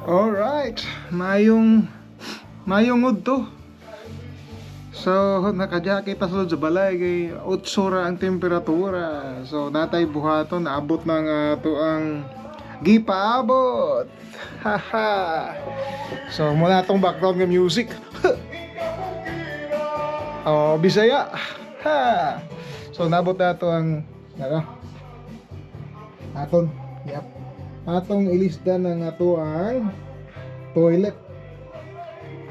Alright, mayong udto. So, naka-jacket ta sulod sa balay kay 8 ra ang temperatura. So, natay buhaton naabot ng ato ang gipaabot. Haha. So, muna tong background ng music. Oh, Bisaya. Ha. So, nabot na to ang aton. Yep. Atong ilisdan ng ato ang toilet.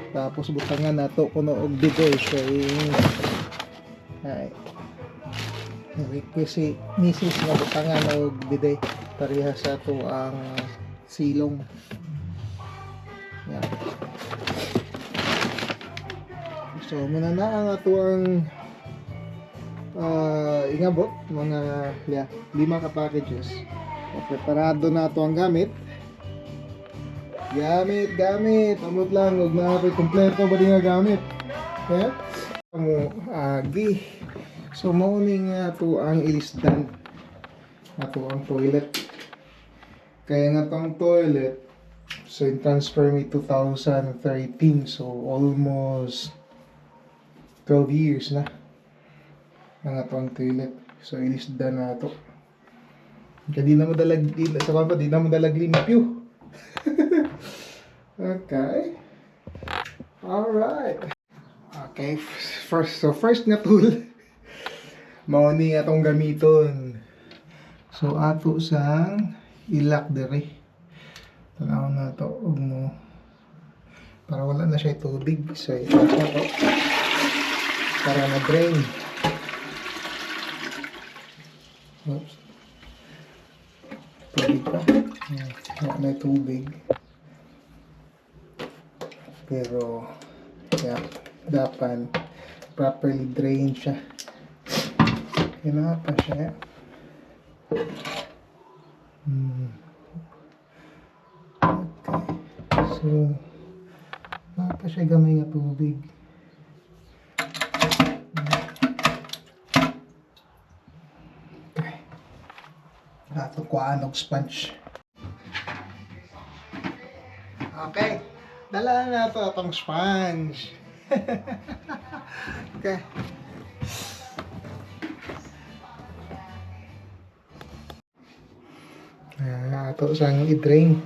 Tapos butangan nato kuno og bigoy kay ay request si Mrs. na butangan og bidet pareha sa ato ang silong. Yan. So muna na ang ato ang ingabot mga 5 ka packages. Preparado na ato ang gamit. Gamit. Amot lang, huwag na natin kompleto ba din nga gamit. Okay? Agi. So, mauning nga ito ang ilisdan. Ito ang toilet. Kaya nga itong toilet, so in transfer me 2013. So, almost 12 years na. Nga ito ang toilet. So, ilisdan na ito. Kaya di na madalag limpyo. Okay. Alright. Okay. First nga tool. Mao ni atong gamiton. So ato sang ilak dere. Tanaw na to og mo. Para wala na siya tubig. So ito to. Para na-drain. Oops. Tubig pa. May tubig. Pero dapat properly drain siya. Kinapa siya. Okay. So napa siya gamay nga tubig. Okay. Dato kuhaan og sponge. Okay. Dala na ito itong sponge. Okay. Ito siyang i-drain.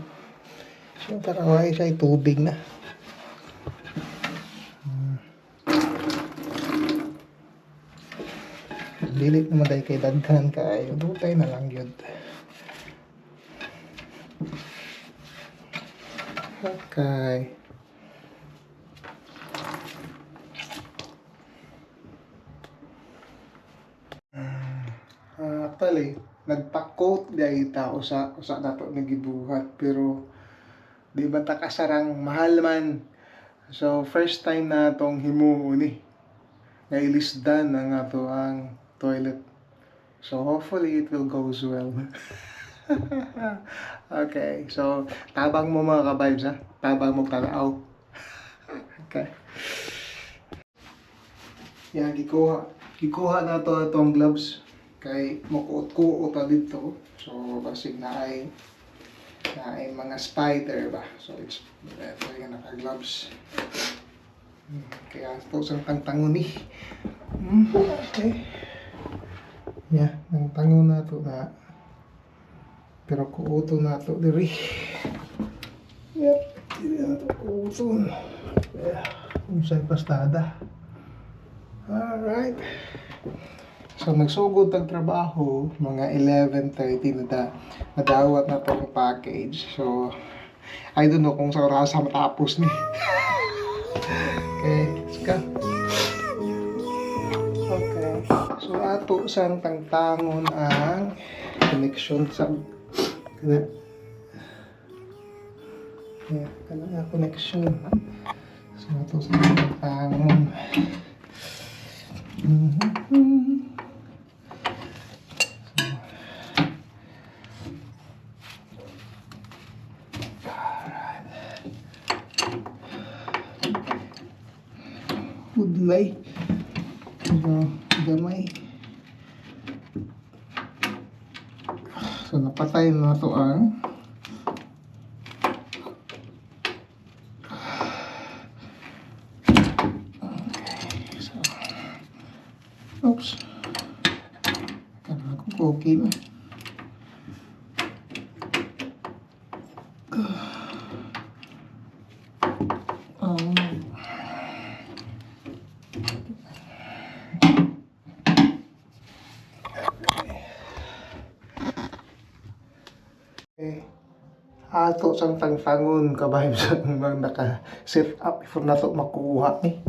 So, taraway siya tubig na. Dilit naman dahil kay daghan kayo. Dutay na lang yun. Okay. Actually, nagpa-coat dahil tao sa nato nagibuhat pero di ba ta kasarang mahal man. So first time na tong himuon ni nga ilisdan ang ato ang toilet. So hopefully it will goes well. Okay, so tabang mo mga ka-vibes ha. Tabang mo tanaw. Okay. Yan, gikuha na to itong gloves. Kay mukuot-kuot na dito. So basig na ay mga spider ba. So it's ito yung naka-gloves. Kaya ito sa tangtangon ni. Okay. Yeah, nang tangon na to na. Pero kuuto na ito diri. Yep, diri na ito kuuto. Kung sa'y pastada. Alright. So nagsugod ang trabaho, mga 11:30 na nadawat na itong package. So, I don't know kung sa oras matapos ni. Okay, let's go. Okay. So ato sang tangtangon ang connection sa kanang connection. So ito sa tangon. Udlay. Gamay. So napatay na to ang Oh. Okay. Ato sang tangtangon kabahin sa mga naka-set up before na to makuha ni.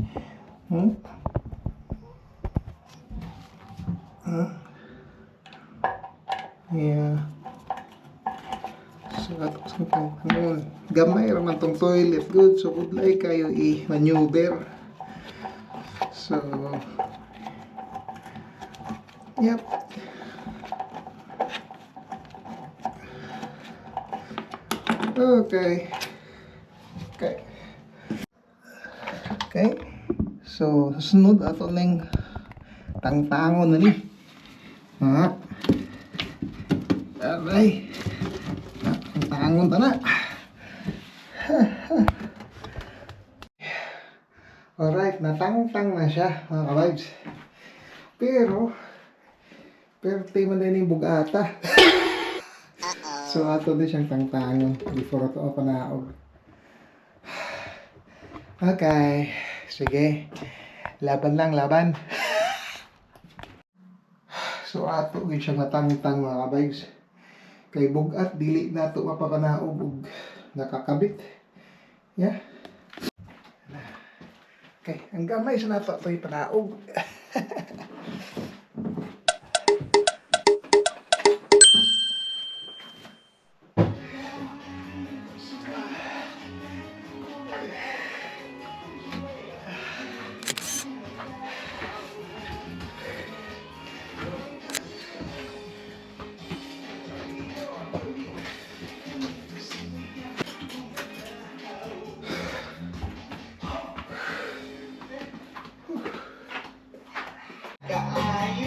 Yeah. So ato sang tangtangon. Gamay raman tong toilet good so budlay kayo i-maneuver. So yep. Okay. Okay. Okay. So, susunod ato ning tangtangon na ni. Ha? Aray. Tangtangon ta na. Alright, natangtang na siya, mga ka-vibes. Pero tayo man din yung bugata. So, ato din siyang tangtangon before ato ako naog. Okay, sige. Laban lang, laban. So, ato din siyang natangtang, mga ka-vibes. Kay bugat, dili na ito mapapanaog ug nakakabit. Yeah. Okay, ang gamay sa nato ito'y panaog.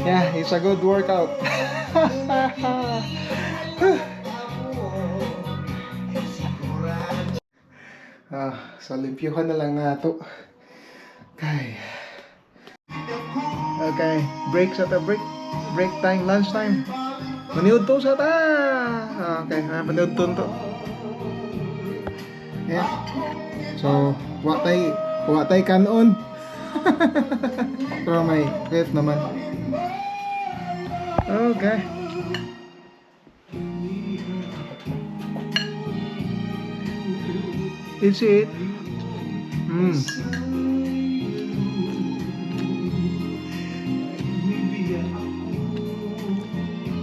Yeah, it's a good workout. Sa limpyuhan na lang na ito. Okay. Okay, break sa ta, break. Break time, lunch time. Maniud to sa ta. Okay, maniud to. Yeah. So, watay kanon. Pero may wait naman. Okay. Is it?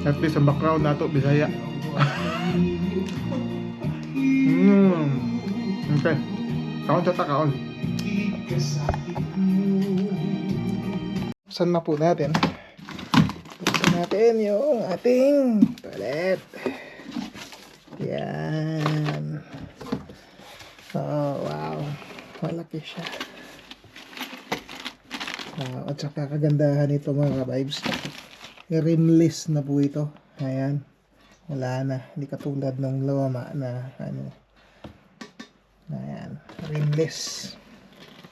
At least ang background nato Bisaya. Okay. Kaon sa takaon. Saan na po natin? Buksan natin yung ating toilet. Yan. Oh, wow. Malaki siya. At saka kagandahan ito mga vibes. Rimless na po ito. Ayan. Wala na. Hindi katulad ng luma na ano. Ayan. Rimless.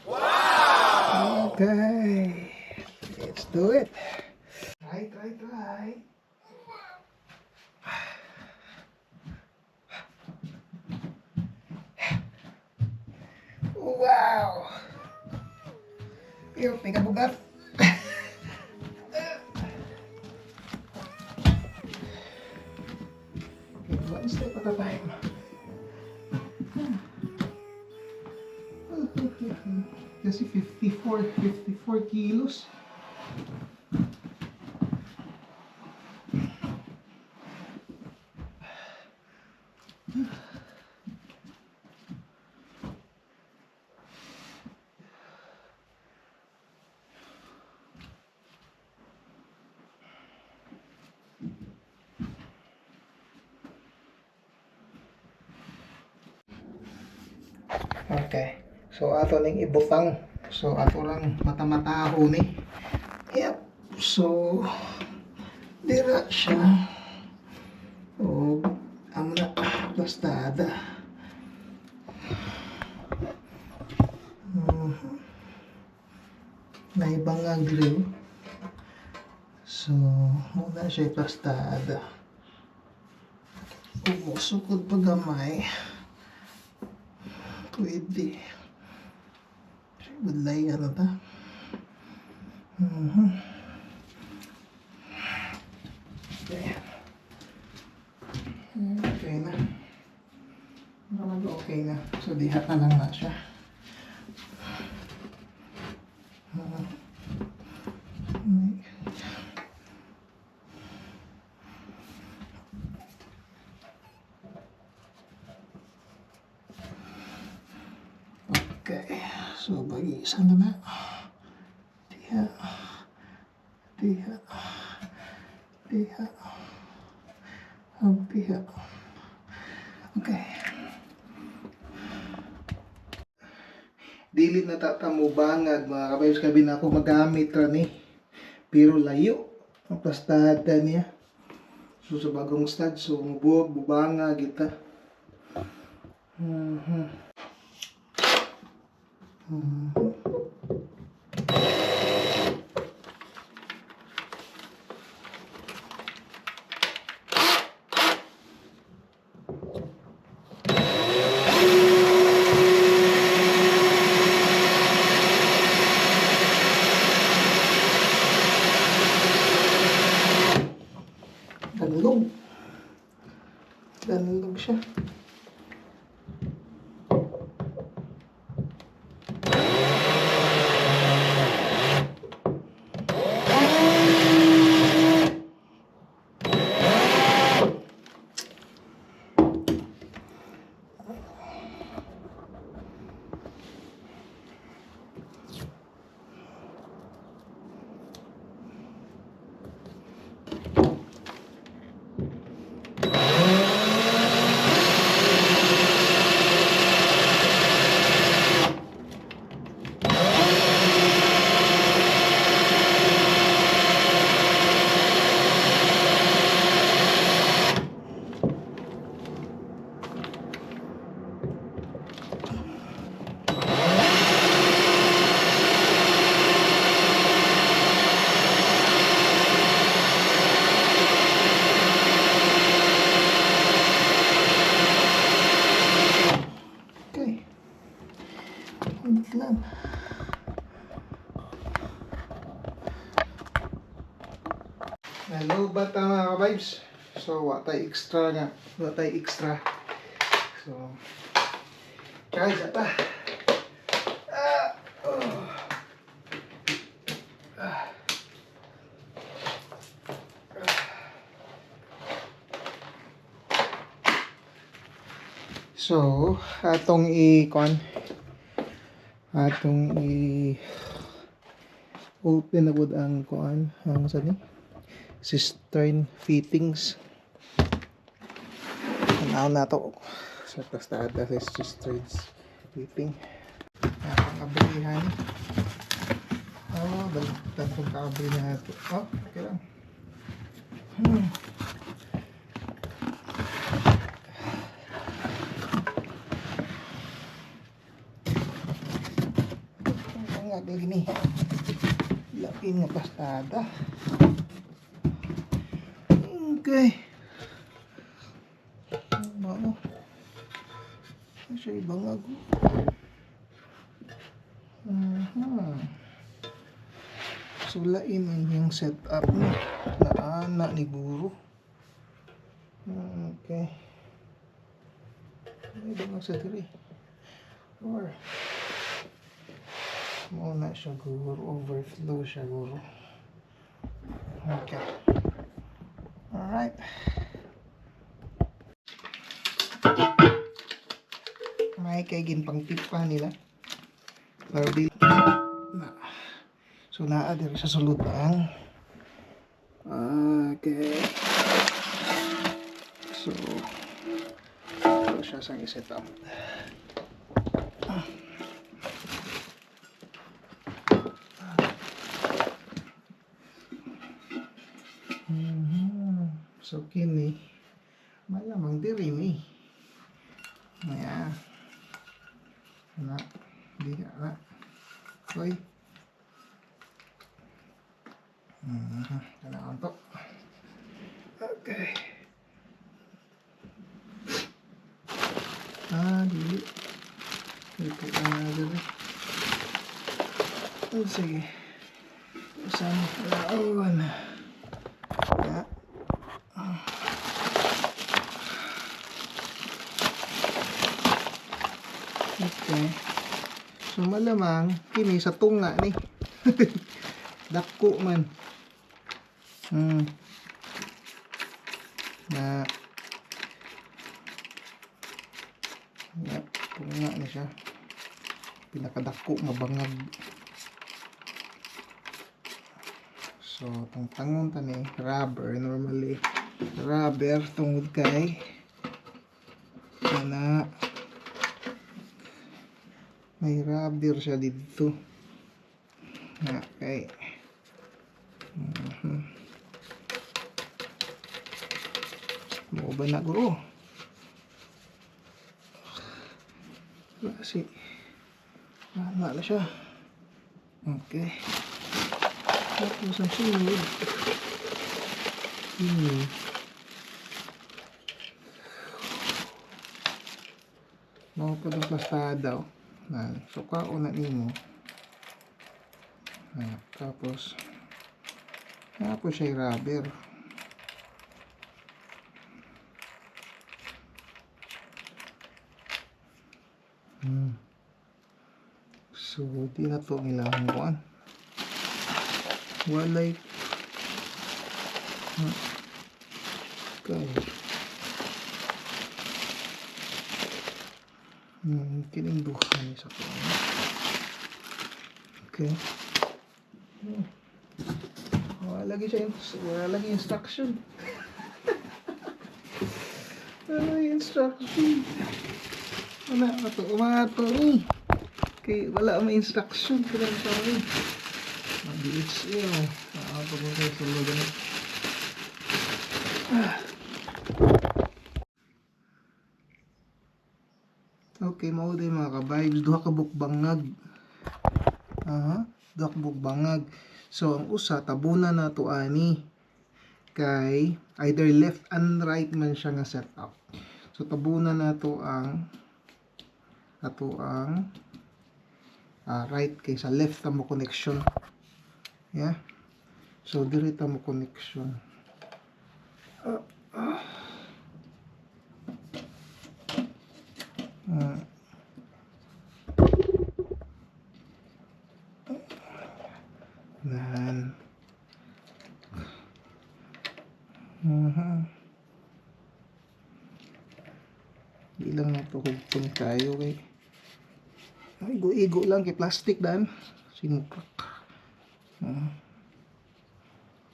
Wow! Okay. Let's do it. Try. Wow! Yung pingabugat. Okay, one step at a time. Kasi 54 kilos. Okay. So ato ning ibutang. So ato lang mata-mataho ni. Yep. So dira siya. O amo na bastada. Naibang ang grill. So muna siya bastada. Umusukod pa gamay. Pwede. Budlay ano ta? Okay. Okay na. Okay na. So, diha na lang na siya. Okay. So, bagi-isa na na. Diha. Diha. Diha. Diha. Okay. Dili na tatamo bangag mga kabayos, kabi na ako magamit ra ni. Pero layo ang plastada niya. So sa bagong stud, so mubuog, bubanga kita. Danlog. Danlog siya. Lang. Hello bata mga ka-vibes. So watay extra nga. Watay extra. So charge ata. So atong atong open na pod ang kuan ang sa ni cistern fittings. Ano na to sa plastada sa cistern fitting. Ang kabrihan. Oh, baliktad tong kabri na ito. Oh, okay lang. Gini lapin nga plastada. Okay, ano siya ibangag. Sulain ang yung setup na anak ni guru. Okay, ibangag sa 3 or muna siya guro, overflow siya guro. Okay, alright. May kay ginpang tipa nila pero di na. So naa diri sa sulutang. Okay, so siya sang i-set up. So kini malamang diri ni. Ayan. Na, di na. Hoy. Kailangan to. Okay. Dili. Ito na dali. Oh, sige. Saan laon? Ya. Okay. So malamang kini sa tunga ni. Dako man. Na. Ya, tunga ni siya. Pinakadako nga bangag. So, tong tangon tani rubber normally. Rubber tungod kay ana may rubber siya dito. Okay. Mo ba na guro? Kasi wala na siya. Okay. Tapos ang sunod. Mau pa ng plastada. Suka o na nimo. Tapos siya rubber. So, di na to ilang kuan. Walay okay. Kining duhan sa kuan. Okay. Wala lagi instruction. Wala instruction. Wala ato umato ni. Kay wala may instruction kaya sa amin. Mabilis iyo. Ako mo sa sulod na. Okay, mao day mga ka-vibes, duha ka bukbangag. Duha ka bukbangag. So ang usa tabunan nato ani kay either left and right man siya nga setup. So tabunan nato ang right kay sa left ta mo connection. Yeah. So diri ta mo connection. Nan. Ilang na to hugtong kayo kay. Igo lang kay plastic dan. Sinukrak.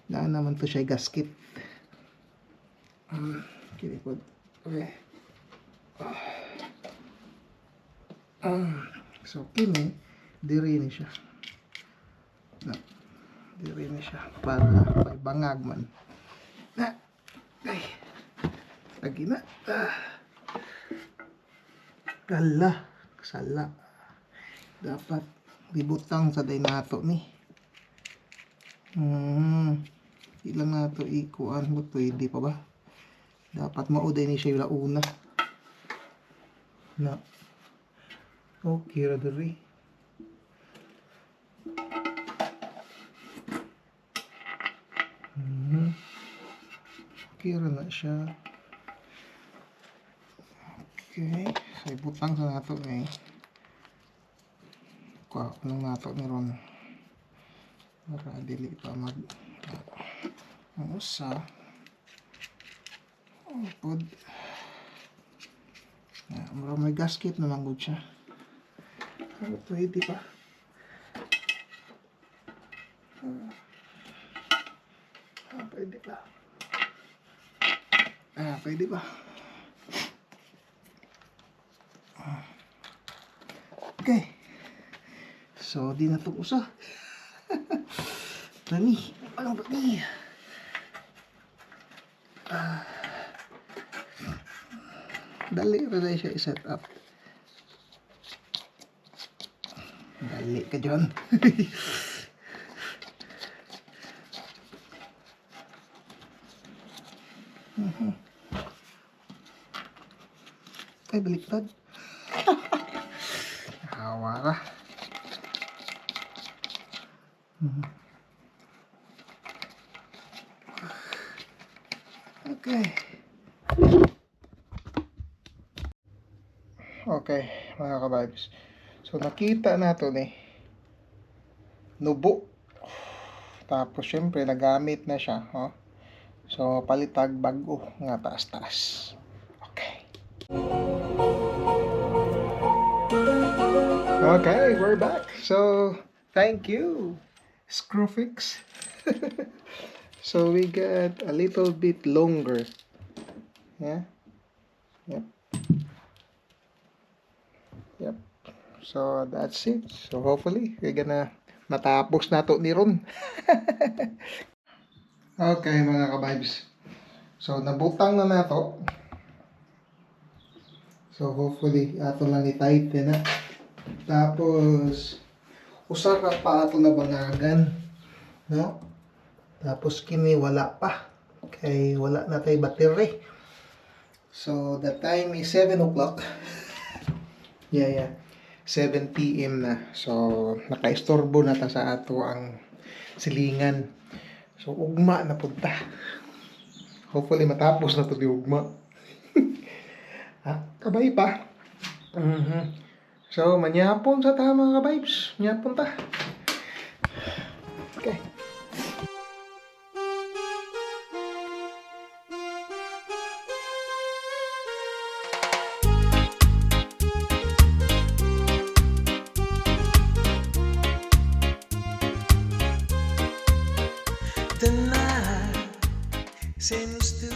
Daan naman to siya gasket. Kinikod. Okay. So kini diri ni siya. Diri na siya para may bangag man. Ay. Lagi na. Sala. Dapat dibutang sa day nato ni. Ilang nato ikuan mo to hindi pa ba? Dapat mauday ni siya una. Na. Okay ra diri. Kira na siya. Okay. So, ibutang sa nato eh. Kuha ko ng nato ni Ron. Para dili pa mag... ang usa. Upod. May gasket naman good siya. Ano to, hindi pa. Pwede pa. Pwede ba? Okay. So, di na itong usa. Dami. Anong dami? Dali pa na siya i-set up. Dali ka dyan. Ay, baliktad. Awara. Okay. Okay, mga kabibes. So, nakita nato ni nubo. Tapos, syempre, nagamit na siya. Oh. So, palitag bago nga taas-taas. Okay. Okay, we're back. So, thank you, Screwfix. So, we got a little bit longer. Yeah. Yep. Yep. So, that's it. So, hopefully, we're gonna matapos na to ni Ron. Okay, mga kabibes. So, nabutang na to. So, hopefully, ato lang i-tight na. Tapos, usa ka pa ato na banagan. No? Tapos, kini wala pa. Kay wala na tayo battery. So, the time is 7 o'clock. Yeah. 7 p.m. na. So, nakaistorbo na ta sa ato ang silingan. So, ugma na punta. Hopefully, matapos na to di ugma. Ha? Kabay pa. So, manyapon sa tama ka vibes. Manyapon ta. Okay. The night seems to